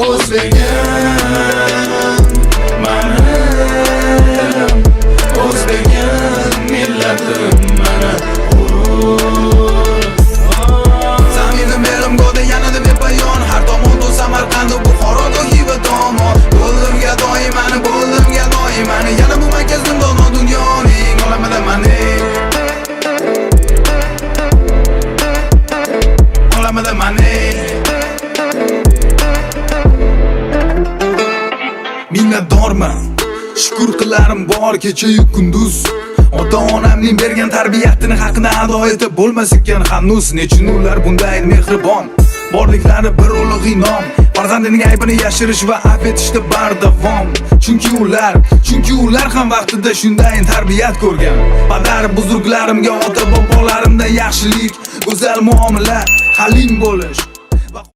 O'zbegim menim, O'zbegim millatim mana g'urur. Zaminim elim go'da yanada bepayon, har tomonda Samarqand, Buxoroda Xiva tomon. Bo'limga doimani, bo'limga doimani, yana bu markazim dono dunyoning olamida mani. Olamida mani. Minnatdorman, shukr qilarim bor kecha-yu kunduz. Ota-onamning bergan tarbiyatini haqini ado etib bo'lmas ekan hanuz. Nechun ular bunday mehribon, borliklari bir ulug' inom. Farzandining aybini yashirish va afv etishda bardavom. Chunki ular ham vaqtida shunday tarbiyat ko'rgan. Padar buzurglarimga, ota bobolarimdan yaxshilik, go'zal muomala, halim bo'lish